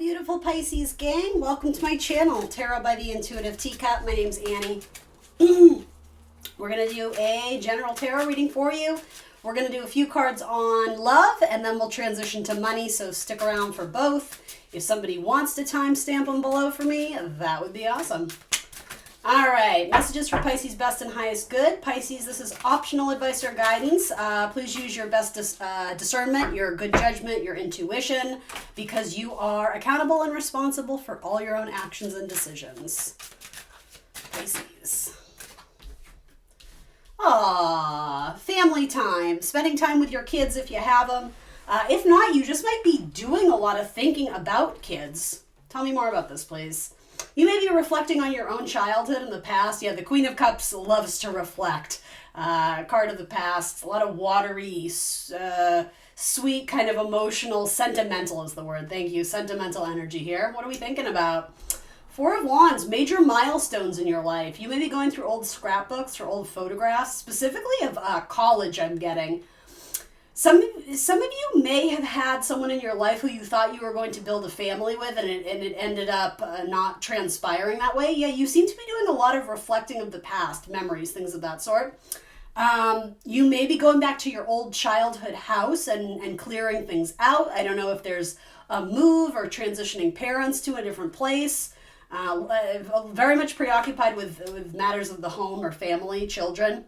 beautiful Pisces gang. Welcome to my channel, Tarot by the Intuitive Teacup. My name's Annie. We're going to do a general tarot reading for you. We're going to do a few cards on love, and then we'll transition to money, so stick around for both. If somebody wants to timestamp them below for me, that would be awesome. All right, messages for Pisces best and highest good. Pisces, this is optional advice or guidance. Please use your best discernment, your good judgment, your intuition, because you are accountable and responsible for all your own actions and decisions. Pisces. Aww, family time, spending time with your kids if you have them. If not, you just might be doing a lot of thinking about kids. Tell me more about this, please. You may be reflecting on your own childhood in the past. Yeah, the Queen of Cups loves to reflect. Card of the past, a lot of watery, sweet, kind of emotional, sentimental is the word. Thank you, sentimental energy here. What are we thinking about? Four of Wands, major milestones in your life. You may be going through old scrapbooks or old photographs, specifically of college, I'm getting. Some of you may have had someone in your life who you thought you were going to build a family with, and it ended up not transpiring that way. Yeah, you seem to be doing a lot of reflecting of the past, memories, things of that sort. You may be going back to your old childhood house and clearing things out. I don't know if there's a move or transitioning parents to a different place. Very much preoccupied with matters of the home or family, children.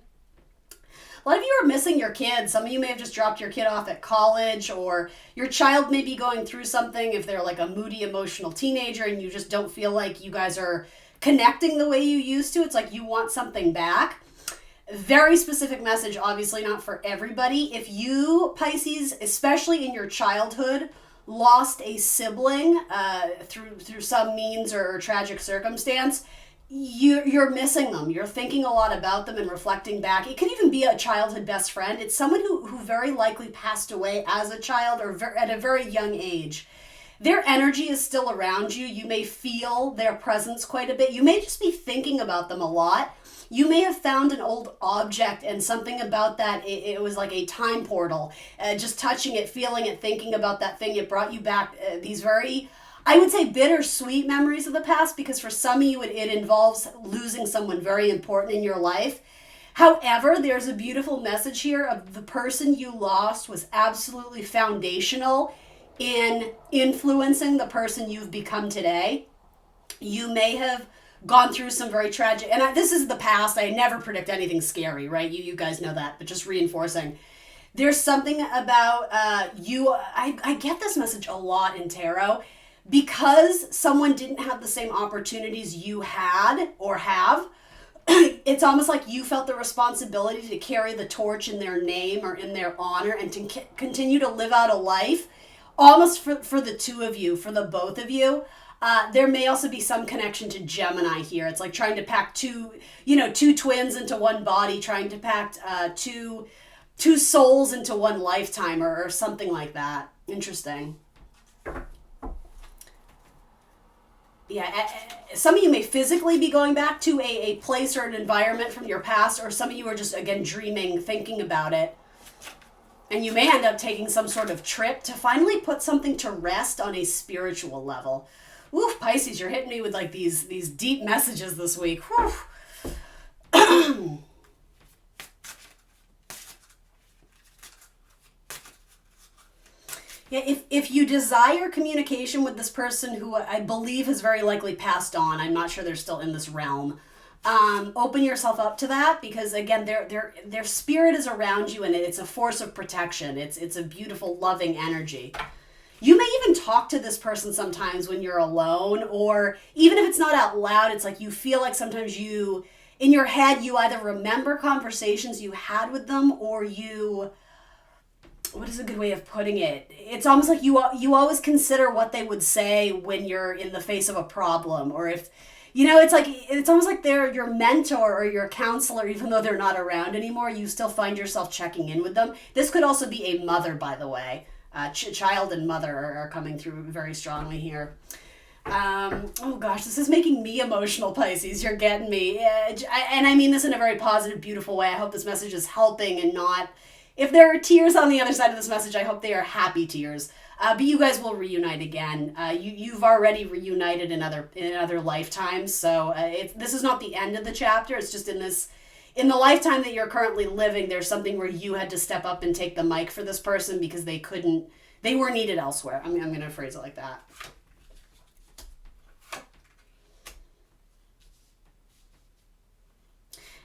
A lot of you are missing your kids. Some of you may have just dropped your kid off at college, or your child may be going through something if they're like a moody, emotional teenager and you just don't feel like you guys are connecting the way you used to. It's like you want something back. Very specific message, obviously not for everybody. If you, Pisces, especially in your childhood, lost a sibling through some means or tragic circumstance, you're missing them. You're thinking a lot about them and reflecting back. It could even be a childhood best friend. It's someone who very likely passed away as a child or at a very young age. Their energy is still around you. You may feel their presence quite a bit. You may just be thinking about them a lot. You may have found an old object and something about that, it was like a time portal. Just touching it, feeling it, thinking about that thing, it brought you back these very, I would say, bittersweet memories of the past, because for some of you, it involves losing someone very important in your life. However, there's a beautiful message here of the person you lost was absolutely foundational in influencing the person you've become today. You may have gone through some very tragic, and this is the past. I never predict anything scary, right? You guys know that, but just reinforcing. There's something about you. I get this message a lot in tarot. Because someone didn't have the same opportunities you had or have, it's almost like you felt the responsibility to carry the torch in their name or in their honor and to continue to live out a life almost for the two of you, for the both of you. There may also be some connection to Gemini here. It's like trying to pack two twins into one body, trying to pack two souls into one lifetime or something like that. Interesting. Yeah, some of you may physically be going back to a place or an environment from your past, or some of you are just, again, dreaming, thinking about it. And you may end up taking some sort of trip to finally put something to rest on a spiritual level. Oof, Pisces, you're hitting me with like these deep messages this week. Whew. Yeah, if you desire communication with this person who I believe has very likely passed on, I'm not sure they're still in this realm, open yourself up to that, because again, their spirit is around you and it's a force of protection. It's a beautiful, loving energy. You may even talk to this person sometimes when you're alone, or even if it's not out loud, it's like you feel like sometimes in your head, you either remember conversations you had with them, or what is a good way of putting it? It's almost like you always consider what they would say when you're in the face of a problem, or if, it's almost like they're your mentor or your counselor, even though they're not around anymore. You still find yourself checking in with them. This could also be a mother, by the way. Child and mother are coming through very strongly here. Oh gosh, this is making me emotional, Pisces. You're getting me. And I mean this in a very positive, beautiful way. I hope this message is helping and not... If there are tears on the other side of this message, I hope they are happy tears. But you guys will reunite again. You've already reunited in other lifetimes, so this is not the end of the chapter. It's just in the lifetime that you're currently living, there's something where you had to step up and take the mic for this person because they were needed elsewhere. I'm going to phrase it like that.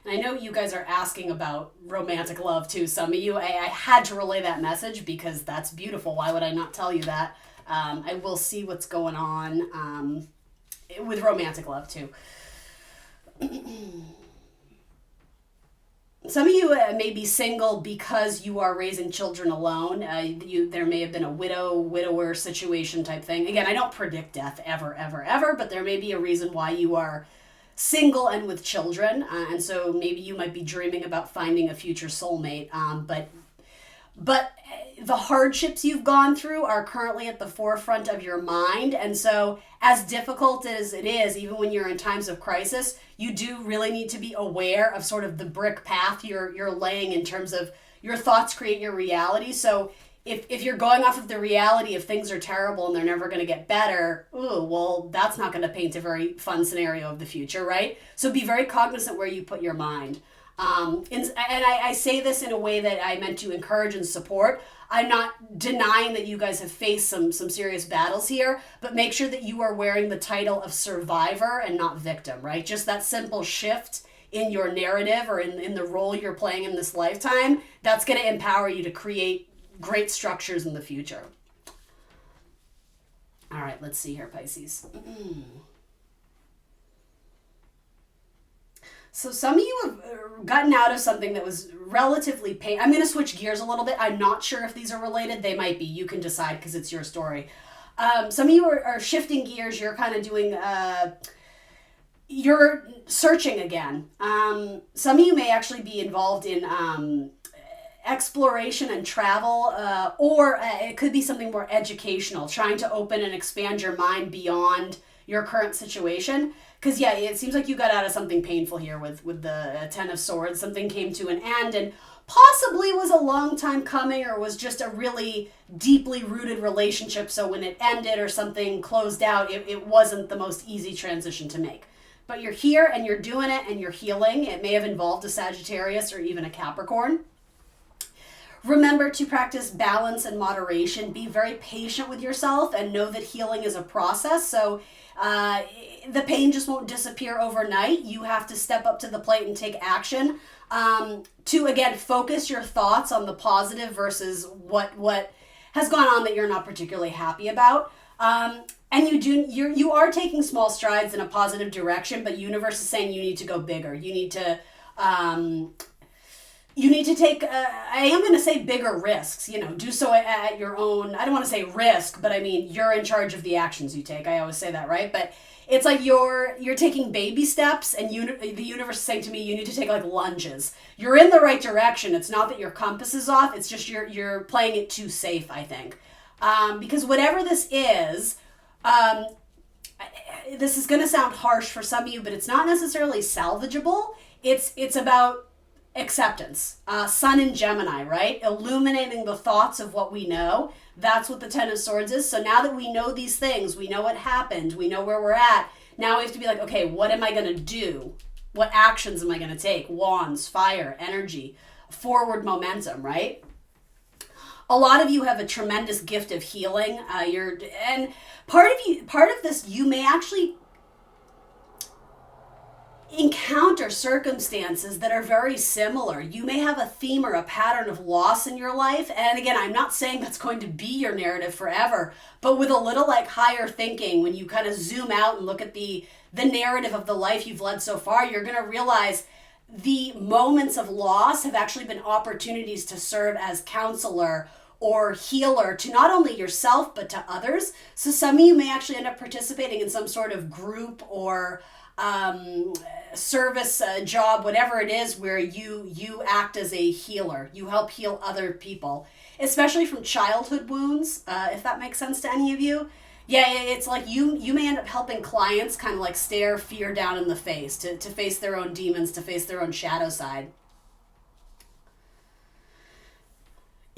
And I know you guys are asking about romantic love too. Some of you, I had to relay that message because that's beautiful. Why would I not tell you that? I will see what's going on with romantic love too. Some of you may be single because you are raising children alone. There may have been a widower situation type thing. Again, I don't predict death ever, ever, ever, but there may be a reason why you are single and with children. And so maybe you might be dreaming about finding a future soulmate. But the hardships you've gone through are currently at the forefront of your mind. And so as difficult as it is, even when you're in times of crisis, you do really need to be aware of sort of the brick path you're laying in terms of your thoughts create your reality. So if you're going off of the reality of things are terrible and they're never going to get better, well, that's not going to paint a very fun scenario of the future, right? So be very cognizant where you put your mind. And I say this in a way that I meant to encourage and support. I'm not denying that you guys have faced some serious battles here, but make sure that you are wearing the title of survivor and not victim, right? Just that simple shift in your narrative or in the role you're playing in this lifetime, that's going to empower you to create great structures in the future. All right, let's see here, Pisces. So some of you have gotten out of something that was relatively painful. I'm going to switch gears a little bit. I'm not sure if these are related. They might be. You can decide because it's your story. Some of you are shifting gears. You're kind of doing, you're searching again. Some of you may actually be involved in exploration and travel, or it could be something more educational, trying to open and expand your mind beyond your current situation. Because, yeah, it seems like you got out of something painful here with the Ten of Swords. Something came to an end and possibly was a long time coming or was just a really deeply rooted relationship. So when it ended or something closed out, it wasn't the most easy transition to make. But you're here and you're doing it and you're healing. It may have involved a Sagittarius or even a Capricorn. Remember to practice balance and moderation. Be very patient with yourself and know that healing is a process. So the pain just won't disappear overnight. You have to step up to the plate and take action to, again, focus your thoughts on the positive versus what has gone on that you're not particularly happy about. And you are taking small strides in a positive direction, but universe is saying you need to go bigger. You need to take, I am going to say bigger risks, do so at your own, I don't want to say risk, but I mean, you're in charge of the actions you take. I always say that, right? But it's like you're taking baby steps and the universe is saying to me, you need to take like lunges. You're in the right direction. It's not that your compass is off. It's just you're playing it too safe, I think. Because whatever this is going to sound harsh for some of you, but it's not necessarily salvageable. It's about acceptance. Sun in Gemini, right? Illuminating the thoughts of what we know. That's what the Ten of Swords is. So now that we know these things, we know what happened, we know where we're at, now we have to be like, okay, what am I going to do? What actions am I going to take? Wands, fire, energy, forward momentum, right? A lot of you have a tremendous gift of healing. And part of this, you may actually encounter circumstances that are very similar. You may have a theme or a pattern of loss in your life. And again, I'm not saying that's going to be your narrative forever, but with a little like higher thinking, when you kind of zoom out and look at the narrative of the life you've led so far, you're going to realize the moments of loss have actually been opportunities to serve as counselor or healer to not only yourself, but to others. So some of you may actually end up participating in some sort of group or service job, whatever it is, where you act as a healer. You help heal other people, especially from childhood wounds, if that makes sense to any of you. Yeah, it's like you may end up helping clients kind of like stare fear down in the face, to face their own demons, to face their own shadow side.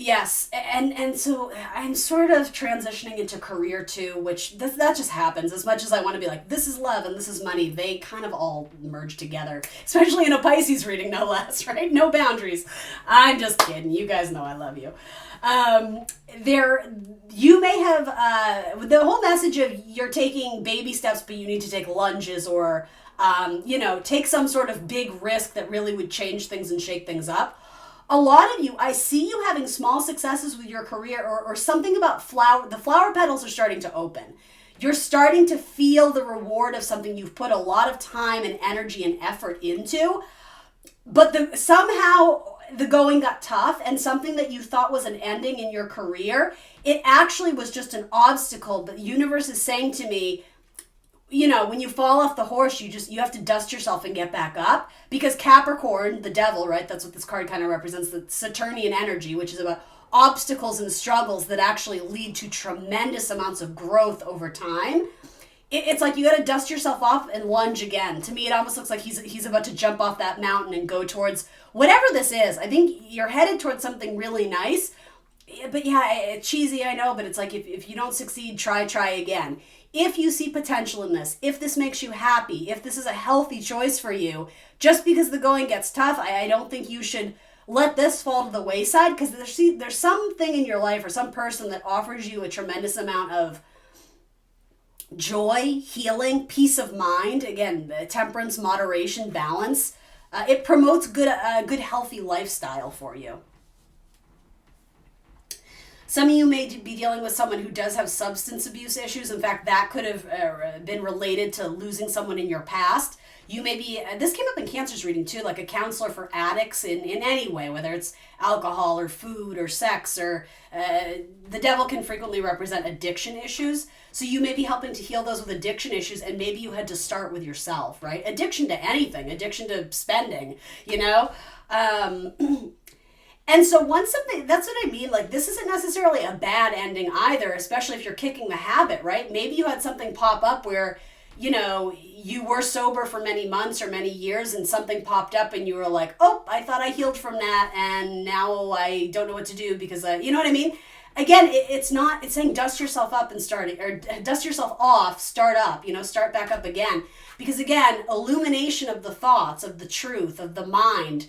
Yes, and so I'm sort of transitioning into career too, which that just happens. As much as I want to be like, this is love and this is money, they kind of all merge together, especially in a Pisces reading, no less, right? No boundaries. I'm just kidding. You guys know I love you. There, you may have the whole message of you're taking baby steps, but you need to take lunges or, take some sort of big risk that really would change things and shake things up. A lot of you, I see you having small successes with your career or something about the flower petals are starting to open. You're starting to feel the reward of something you've put a lot of time and energy and effort into, but somehow the going got tough and something that you thought was an ending in your career, it actually was just an obstacle. But the universe is saying to me, when you fall off the horse, you have to dust yourself and get back up, because Capricorn, the devil, right? That's what this card kind of represents, the Saturnian energy, which is about obstacles and struggles that actually lead to tremendous amounts of growth over time. It's like you got to dust yourself off and lunge again. To me, it almost looks like he's about to jump off that mountain and go towards whatever this is. I think you're headed towards something really nice. But yeah, it's cheesy, I know, but it's like if you don't succeed, try again. If you see potential in this, if this makes you happy, if this is a healthy choice for you, just because the going gets tough, I don't think you should let this fall to the wayside, because there's something in your life or some person that offers you a tremendous amount of joy, healing, peace of mind. Again, temperance, moderation, balance. It promotes good healthy lifestyle for you. Some of you may be dealing with someone who does have substance abuse issues. In fact, that could have been related to losing someone in your past. You may be, this came up in Cancer's reading too, like a counselor for addicts in any way, whether it's alcohol or food or sex, or the devil can frequently represent addiction issues. So you may be helping to heal those with addiction issues, and maybe you had to start with yourself, right? Addiction to anything, addiction to spending, And so that's what I mean, like this isn't necessarily a bad ending either, especially if you're kicking the habit, right? Maybe you had something pop up where, you were sober for many months or many years and something popped up and you were like, oh, I thought I healed from that and now I don't know what to do because, you know what I mean? Again, it's saying dust yourself up and dust yourself off, start up, start back up again. Because again, illumination of the thoughts, of the truth, of the mind,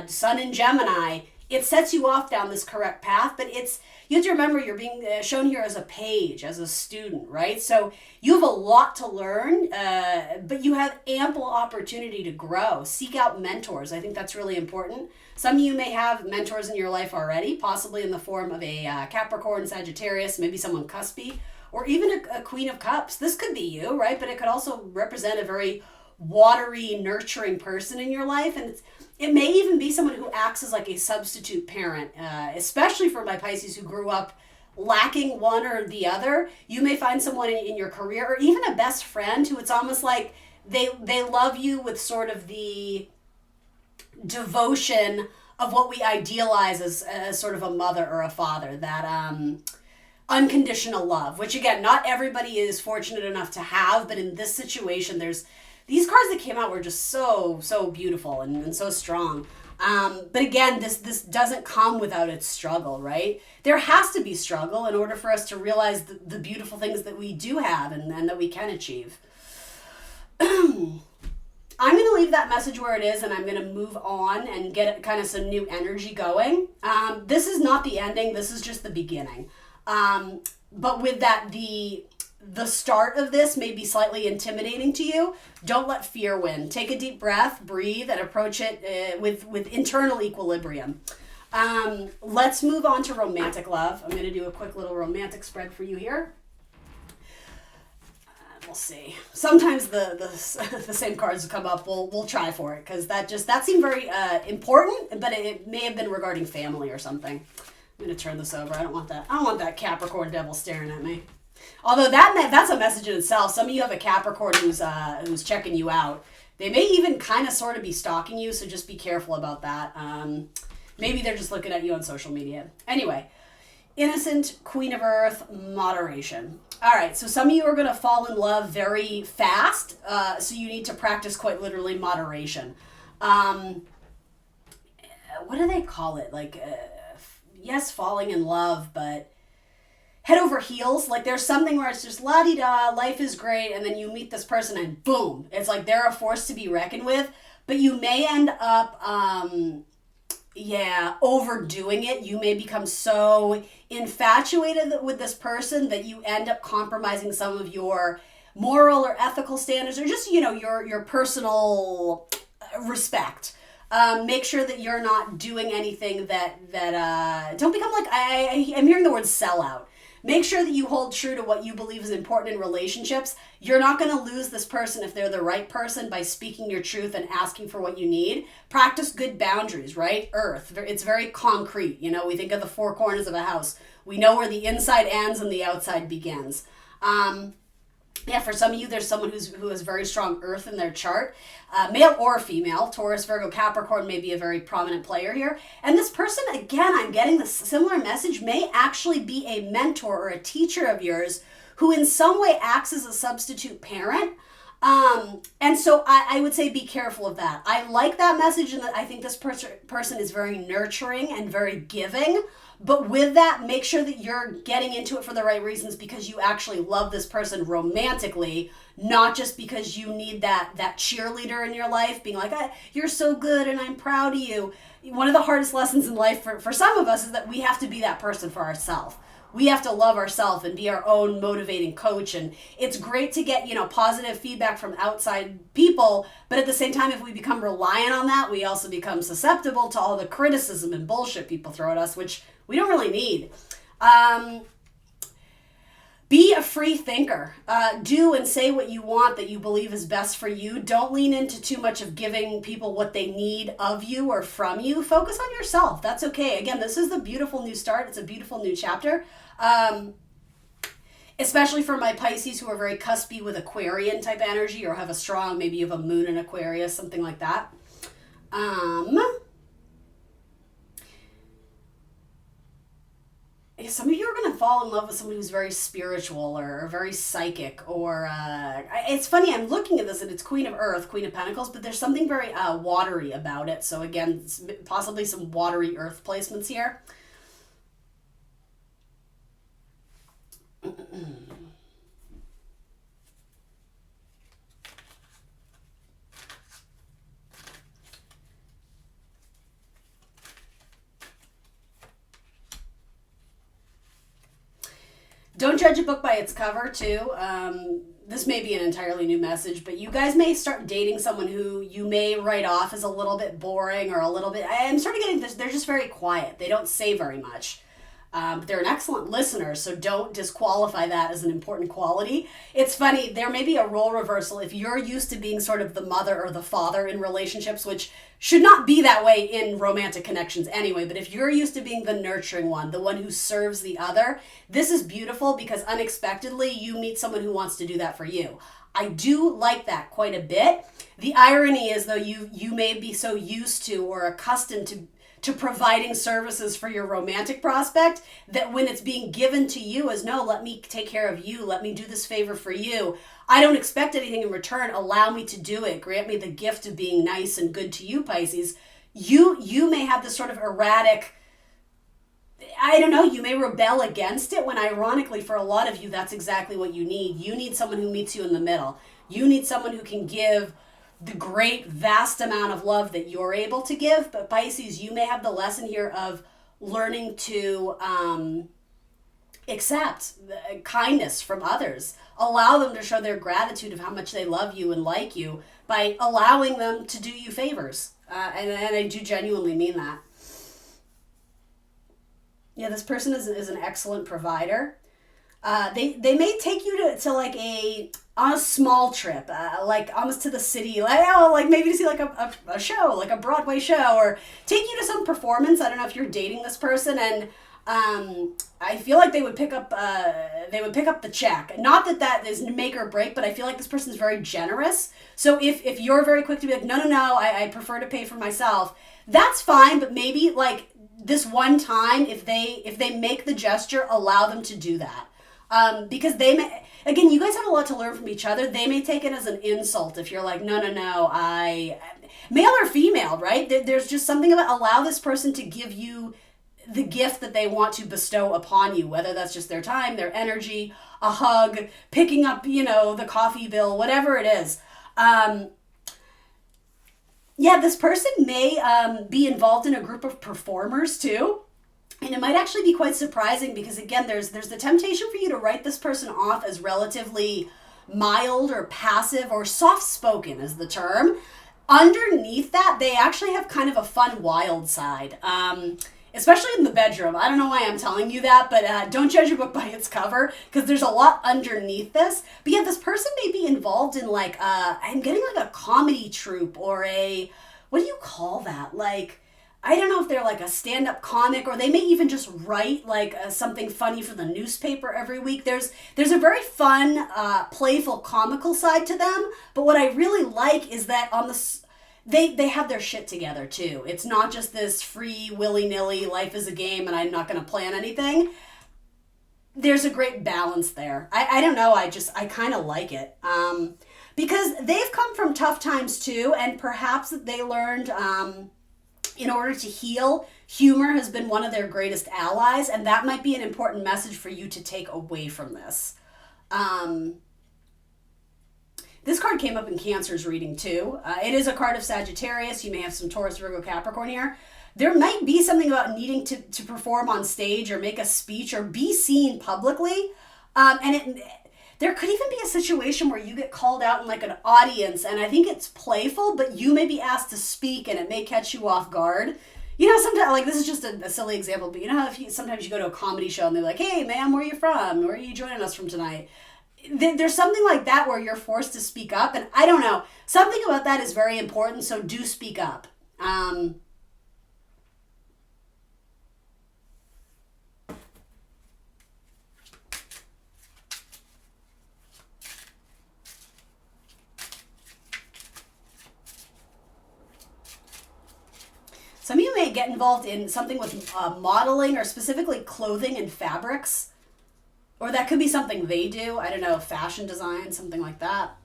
Sun in Gemini, it sets you off down this correct path, but you have to remember you're being shown here as a page, as a student, right? So you have a lot to learn, but you have ample opportunity to grow. Seek out mentors. I think that's really important. Some of you may have mentors in your life already, possibly in the form of a Capricorn, Sagittarius, maybe someone cuspy, or even a Queen of Cups. This could be you, right? But it could also represent a very watery, nurturing person in your life, and it may even be someone who acts as like a substitute parent, especially for my Pisces who grew up lacking one or the other. You may find someone in your career, or even a best friend who it's almost like they love you with sort of the devotion of what we idealize as sort of a mother or a father, that unconditional love, which again, not everybody is fortunate enough to have, but in this situation, these cards that came out were just so beautiful and so strong. But again, this doesn't come without its struggle, right? There has to be struggle in order for us to realize the beautiful things that we do have and that we can achieve. I'm going to leave that message where it is, and I'm going to move on and get kind of some new energy going. This is not the ending. This is just the beginning. But with that, the start of this may be slightly intimidating to you. Don't let fear win. Take a deep breath, breathe, and approach it with internal equilibrium. Let's move on to romantic love. I'm going to do a quick little romantic spread for you here. We'll see. Sometimes the same cards come up. We'll try for it, because that seemed very important, but it may have been regarding family or something. I'm going to turn this over. I don't want that Capricorn devil staring at me. Although that's a message in itself. Some of you have a Capricorn who's checking you out. They may even kind of sort of be stalking you, so just be careful about that. Maybe they're just looking at you on social media. Anyway, innocent, Queen of Earth, moderation. All right, so some of you are going to fall in love very fast, so you need to practice quite literally moderation. What do they call it? Like, yes, falling in love, but head over heels. Like there's something where it's just la-di-da, life is great, and then you meet this person and boom, it's like they're a force to be reckoned with, but you may end up overdoing it. You may become so infatuated with this person that you end up compromising some of your moral or ethical standards, or just, your personal respect. Make sure that you're not doing anything that don't become like, I'm hearing the word sellout. Make sure that you hold true to what you believe is important in relationships. You're not going to lose this person if they're the right person by speaking your truth and asking for what you need. Practice good boundaries, right? Earth. It's very concrete. We think of the four corners of a house. We know where the inside ends and the outside begins. For some of you, there's someone who has very strong earth in their chart, male or female. Taurus, Virgo, Capricorn may be a very prominent player here. And this person, again, I'm getting this similar message, may actually be a mentor or a teacher of yours who in some way acts as a substitute parent. And so I would say be careful of that. I like that message, and that I think this person is very nurturing and very giving. But with that, make sure that you're getting into it for the right reasons, because you actually love this person romantically, not just because you need that cheerleader in your life being like, you're so good and I'm proud of you. One of the hardest lessons in life for some of us is that we have to be that person for ourselves. We have to love ourselves and be our own motivating coach. And it's great to get, positive feedback from outside people. But at the same time, if we become reliant on that, we also become susceptible to all the criticism and bullshit people throw at us, which we don't really need. Be a free thinker. Do and say what you want that you believe is best for you. Don't lean into too much of giving people what they need of you or from you. Focus on yourself. That's okay. Again, this is the beautiful new start. It's a beautiful new chapter. Especially for my Pisces who are very cuspy with Aquarian type energy, or have a strong, maybe you have a moon in Aquarius, something like that. Some of you are going to fall in love with someone who's very spiritual or very psychic, or it's funny, I'm looking at this and it's Queen of Earth, Queen of Pentacles, but there's something very watery about it. So again, possibly some watery earth placements here. Don't judge a book by its cover, too. This may be an entirely new message, but you guys may start dating someone who you may write off as a little bit boring or a little bit... I'm starting getting this. They're just very quiet. They don't say very much. But they're an excellent listener, so don't disqualify that as an important quality. It's funny, there may be a role reversal if you're used to being sort of the mother or the father in relationships, which should not be that way in romantic connections anyway, but if you're used to being the nurturing one, the one who serves the other, this is beautiful because unexpectedly you meet someone who wants to do that for you. I do like that quite a bit. The irony is, though, you may be so used to or accustomed to providing services for your romantic prospect that when it's being given to you as, no, let me take care of you, let me do this favor for you, I don't expect anything in return, allow me to do it, grant me the gift of being nice and good to you, Pisces. You may have this sort of erratic, I don't know, you may rebel against it, when ironically for a lot of you, that's exactly what you need. You need someone who meets you in the middle. You need someone who can give the great vast amount of love that you're able to give. But Pisces, you may have the lesson here of learning to accept the kindness from others. Allow them to show their gratitude of how much they love you and like you by allowing them to do you favors. And I do genuinely mean that. Yeah, this person is an excellent provider. They may take you to like on a small trip, like almost to the city, like maybe to see like a show, like a Broadway show, or take you to some performance. I don't know if you're dating this person, and I feel like they would pick up the check. Not that is make or break, but I feel like this person is very generous. So if you're very quick to be like, no, I prefer to pay for myself, that's fine. But maybe like this one time, if they make the gesture, allow them to do that. Because they may, again, you guys have a lot to learn from each other. They may take it as an insult if you're like, no, male or female, right? There's just something about allow this person to give you the gift that they want to bestow upon you, whether that's just their time, their energy, a hug, picking up, the coffee bill, whatever it is. This person may be involved in a group of performers too. And it might actually be quite surprising because, again, there's the temptation for you to write this person off as relatively mild or passive or soft-spoken is the term. Underneath that, they actually have kind of a fun, wild side, especially in the bedroom. I don't know why I'm telling you that, but don't judge a book by its cover because there's a lot underneath this. But yeah, this person may be involved in I'm getting a comedy troupe or what do you call that? I don't know if they're a stand-up comic, or they may even just write something funny for the newspaper every week. There's a very fun, playful, comical side to them. But what I really like is that they have their shit together too. It's not just this free willy-nilly life is a game and I'm not going to plan anything. There's a great balance there. I don't know. I kind of like it. Because they've come from tough times too, and perhaps they learned, in order to heal, humor has been one of their greatest allies, and that might be an important message for you to take away from this. This card came up in Cancer's reading too. It is a card of Sagittarius. You may have some Taurus, Virgo, Capricorn here. There might be something about needing to perform on stage or make a speech or be seen publicly. There could even be a situation where you get called out in an audience, and I think it's playful, but you may be asked to speak and it may catch you off guard. Sometimes, this is just a silly example, but how sometimes you go to a comedy show and they're like, hey, ma'am, where are you from? Where are you joining us from tonight? There's something like that where you're forced to speak up, and I don't know. Something about that is very important, so do speak up. Some of you may get involved in something with modeling or specifically clothing and fabrics. Or that could be something they do. I don't know, fashion design, something like that.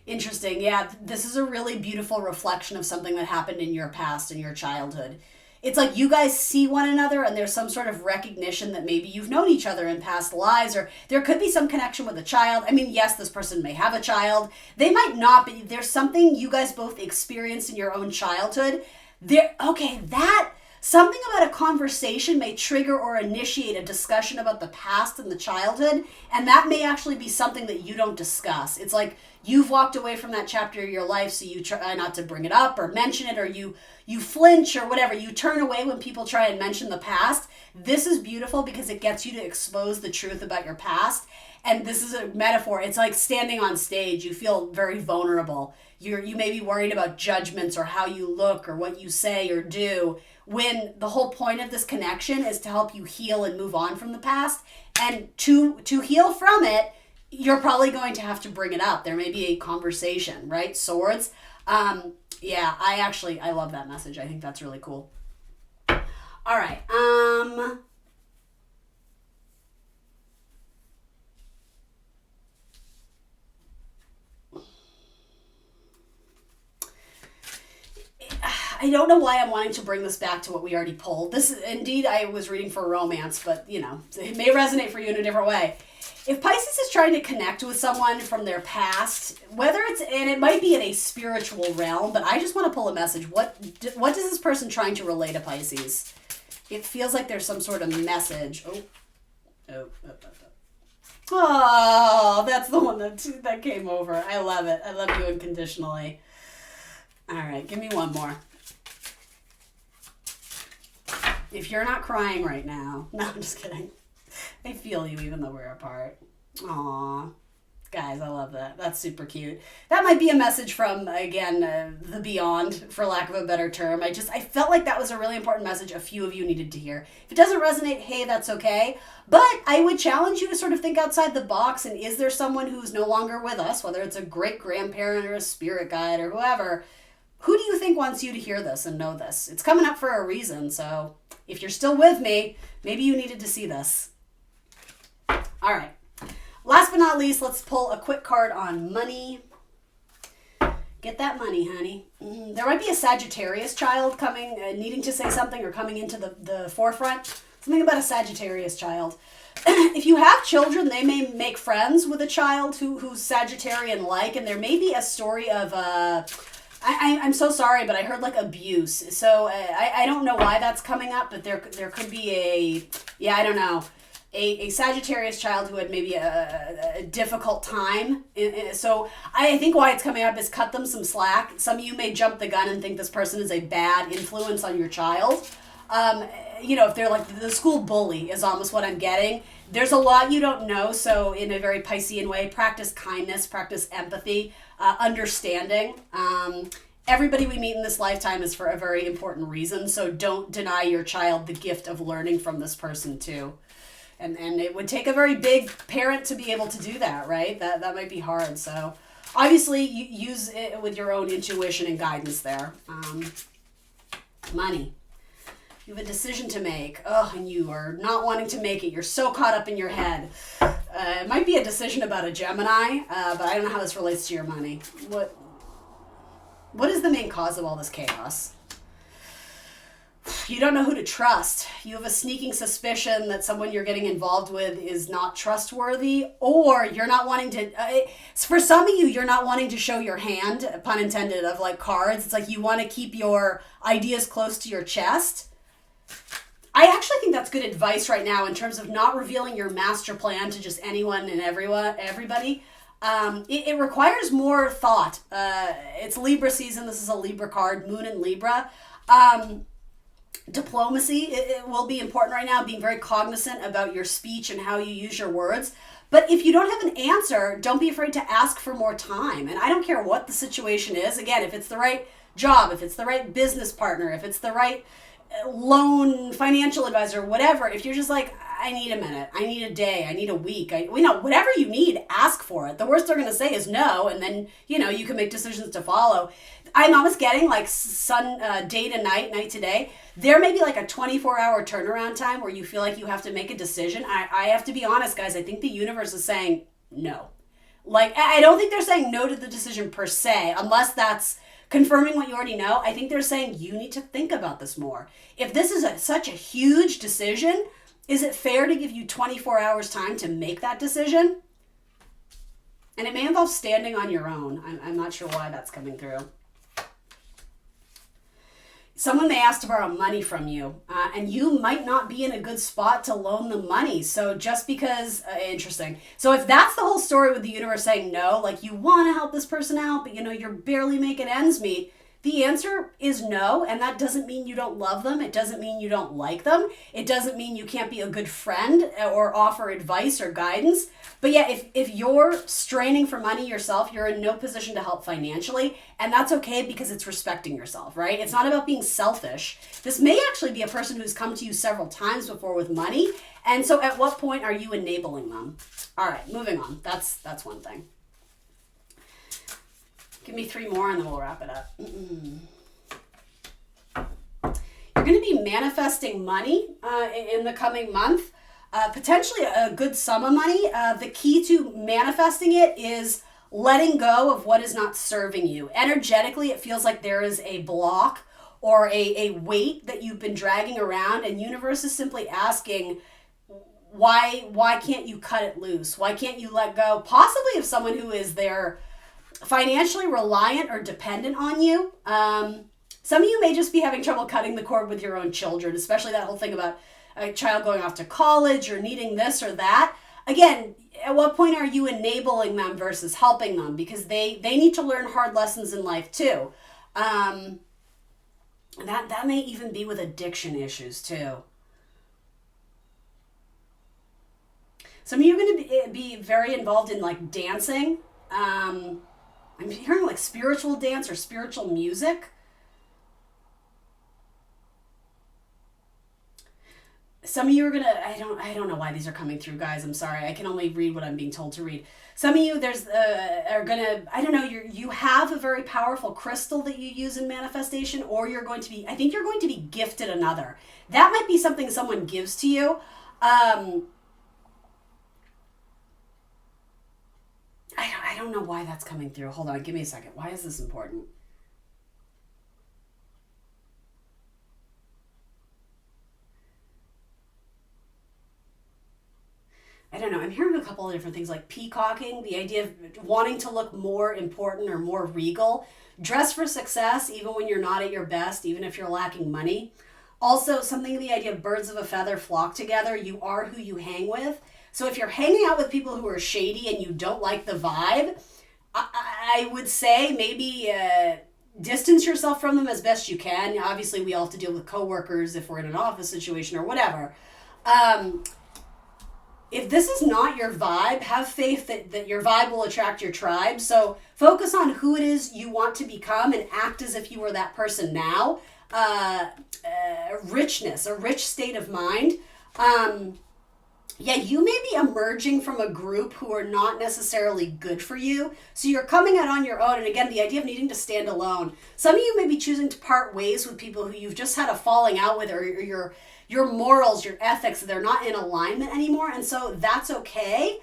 Interesting. Yeah, this is a really beautiful reflection of something that happened in your past, in your childhood. It's like you guys see one another and there's some sort of recognition that maybe you've known each other in past lives, or there could be some connection with a child. I mean, yes, this person may have a child. They might not, but there's something you guys both experienced in your own childhood. Something about a conversation may trigger or initiate a discussion about the past and the childhood, and that may actually be something that you don't discuss. It's like you've walked away from that chapter of your life, so you try not to bring it up or mention it, or you flinch or whatever. You turn away when people try and mention the past. This is beautiful because it gets you to expose the truth about your past, and this is a metaphor. It's like standing on stage. You feel very vulnerable. You may be worried about judgments or how you look or what you say or do, when the whole point of this connection is to help you heal and move on from the past. And to heal from it, you're probably going to have to bring it up. There may be a conversation, right? Swords. I love that message. I think that's really cool. All right. I don't know why I'm wanting to bring this back to what we already pulled. I was reading for romance, but it may resonate for you in a different way. If Pisces is trying to connect with someone from their past, and it might be in a spiritual realm, but I just want to pull a message. What does this person trying to relay to Pisces? It feels like there's some sort of message. Oh, that's the one that came over. I love it. I love you unconditionally. All right, give me one more. If you're not crying right now. No, I'm just kidding. I feel you even though we're apart. Aw. Guys, I love that. That's super cute. That might be a message from, again, the beyond, for lack of a better term. I felt like that was a really important message a few of you needed to hear. If it doesn't resonate, hey, that's okay. But I would challenge you to sort of think outside the box, and is there someone who's no longer with us, whether it's a great-grandparent or a spirit guide or whoever, who do you think wants you to hear this and know this? It's coming up for a reason, so if you're still with me, maybe you needed to see this. All right. Last but not least, let's pull a quick card on money. Get that money, honey. There might be a Sagittarius child coming, needing to say something or coming into the forefront. Something about a Sagittarius child. If you have children, they may make friends with a child who's Sagittarian-like, and there may be a story of, I'm so sorry, but I heard like abuse. So I don't know why that's coming up, but there could be I don't know, a Sagittarius child who had maybe a difficult time. So I think why it's coming up is cut them some slack. Some of you may jump the gun and think this person is a bad influence on your child. If they're like the school bully is almost what I'm getting. There's a lot you don't know, so in a very Piscean way, practice kindness, practice empathy, understanding. Everybody we meet in this lifetime is for a very important reason, so don't deny your child the gift of learning from this person too. And it would take a very big parent to be able to do that, right? That might be hard, so obviously you use it with your own intuition and guidance there. Money. You have a decision to make. And you are not wanting to make it. You're so caught up in your head. It might be a decision about a Gemini, but I don't know how this relates to your money. What is the main cause of all this chaos? You don't know who to trust. You have a sneaking suspicion that someone you're getting involved with is not trustworthy, or you're not wanting to, for some of you, you're not wanting to show your hand, pun intended, of like cards. It's like you want to keep your ideas close to your chest. I actually think that's good advice right now in terms of not revealing your master plan to just anyone and everybody. It requires more thought. It's Libra season. This is a Libra card, Moon in Libra. Diplomacy, it will be important right now, being very cognizant about your speech and how you use your words. But if you don't have an answer, don't be afraid to ask for more time. And I don't care what the situation is. Again, if it's the right job, if it's the right business partner, if it's the right loan financial advisor, whatever, if you're just like, I need a minute, I need a day, I need a week, whatever you need, ask for it. The worst they're going to say is no, and then, you can make decisions to follow. I'm almost getting like day to night, night to day. There may be like a 24-hour turnaround time where you feel like you have to make a decision. I have to be honest, guys, I think the universe is saying no. Like, I don't think they're saying no to the decision per se, unless that's confirming what you already know. I think they're saying you need to think about this more. If this is such a huge decision, is it fair to give you 24 hours time to make that decision? And it may involve standing on your own. I'm not sure why that's coming through. Someone may ask to borrow money from you, and you might not be in a good spot to loan them money. So just because, interesting. So if that's the whole story with the universe saying no, like you want to help this person out, but you're barely making ends meet, the answer is no, and that doesn't mean you don't love them. It doesn't mean you don't like them. It doesn't mean you can't be a good friend or offer advice or guidance. But yeah, if you're straining for money yourself, you're in no position to help financially, and that's okay because it's respecting yourself, right? It's not about being selfish. This may actually be a person who's come to you several times before with money, and so at what point are you enabling them? All right, moving on. That's one thing. Give me 3 more and then we'll wrap it up. You're going to be manifesting money in the coming month, potentially a good sum of money. The key to manifesting it is letting go of what is not serving you. Energetically, it feels like there is a block or a weight that you've been dragging around, and universe is simply asking, why can't you cut it loose? Why can't you let go? Possibly of someone who is there financially reliant or dependent on you. Some of you may just be having trouble cutting the cord with your own children, especially that whole thing about a child going off to college or needing this or that. Again, at what point are you enabling them versus helping them? Because they need to learn hard lessons in life too. That may even be with addiction issues too. Some of you are going to be very involved in like dancing. I'm hearing like spiritual dance or spiritual music. Some of you are gonna, I don't know why these are coming through, guys. I'm sorry. I can only read what I'm being told to read. Some of you are gonna, I don't know, you have a very powerful crystal that you use in manifestation, or I think you're going to be gifted another. That might be something someone gives to you. I I don't know why that's coming through. Hold on, give me a second. Why is this important? I don't know. I'm hearing a couple of different things like peacocking, the idea of wanting to look more important or more regal. Dress for success, even when you're not at your best, even if you're lacking money. Also, something the idea of birds of a feather flock together. You are who you hang with. So if you're hanging out with people who are shady and you don't like the vibe, I would say maybe distance yourself from them as best you can. Obviously, we all have to deal with coworkers if we're in an office situation or whatever. If this is not your vibe, have faith that your vibe will attract your tribe. So focus on who it is you want to become and act as if you were that person now. Richness, a rich state of mind. You may be emerging from a group who are not necessarily good for you. So you're coming out on your own. And again, the idea of needing to stand alone. Some of you may be choosing to part ways with people who you've just had a falling out with, or your morals, your ethics, they're not in alignment anymore. And so that's okay.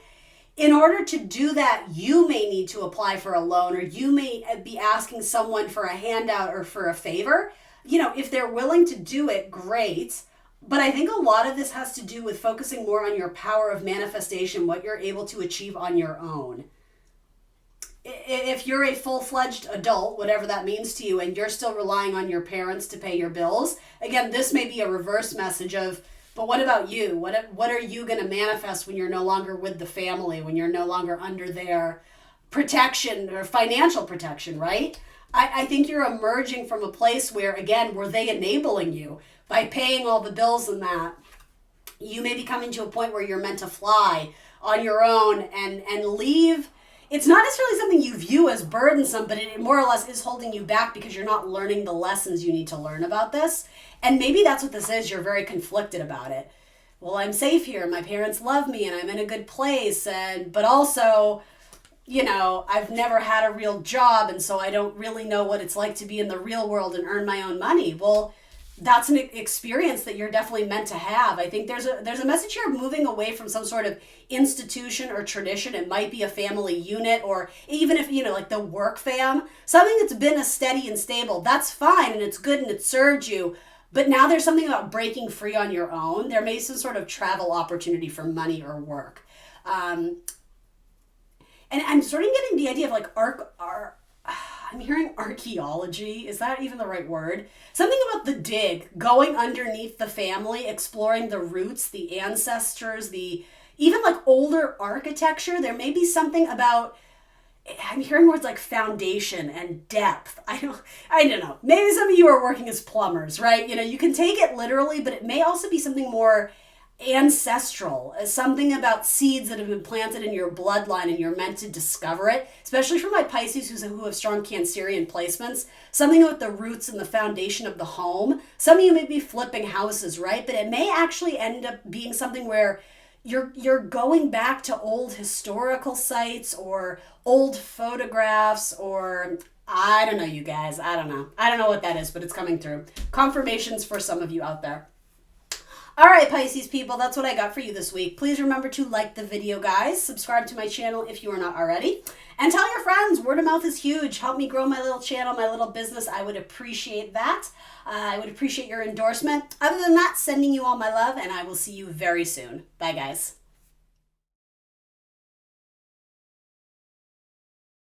In order to do that, you may need to apply for a loan, or you may be asking someone for a handout or for a favor. If they're willing to do it, great. But I think a lot of this has to do with focusing more on your power of manifestation, what you're able to achieve on your own. If you're a full-fledged adult, whatever that means to you, and you're still relying on your parents to pay your bills, again, this may be a reverse message of, but what about you? What are you going to manifest when you're no longer with the family, when you're no longer under their protection or financial protection, right? I think you're emerging from a place where, again, were they enabling you by paying all the bills and that? You may be coming to a point where you're meant to fly on your own and leave. It's not necessarily something you view as burdensome, but it more or less is holding you back because you're not learning the lessons you need to learn about this. And maybe that's what this is. You're very conflicted about it. Well, I'm safe here. My parents love me and I'm in a good place. But also, I've never had a real job. And so I don't really know what it's like to be in the real world and earn my own money. Well, that's an experience that you're definitely meant to have. I think there's a message here of moving away from some sort of institution or tradition. It might be a family unit, or even if, like the work fam, something that's been a steady and stable, that's fine and it's good and it served you. But now there's something about breaking free on your own. There may be some sort of travel opportunity for money or work. And I'm sort of getting the idea of like I'm hearing archaeology. Is that even the right word? Something about the dig, going underneath the family, exploring the roots, the ancestors, even like older architecture. There may be something about, I'm hearing words like foundation and depth. I don't know. Maybe some of you are working as plumbers, right? You can take it literally, but it may also be something more ancestral, something about seeds that have been planted in your bloodline and you're meant to discover it, especially for my Pisces who have strong Cancerian placements, something with the roots and the foundation of the home. Some of you may be flipping houses, right? But it may actually end up being something where you're going back to old historical sites or old photographs, or I don't know, you guys. I don't know what that is, but it's coming through. Confirmations for some of you out there. All right, Pisces people, that's what I got for you this week. Please remember to like the video, guys. Subscribe to my channel if you are not already. And tell your friends. Word of mouth is huge. Help me grow my little channel, my little business. I would appreciate that. I would appreciate your endorsement. Other than that, sending you all my love, and I will see you very soon. Bye, guys.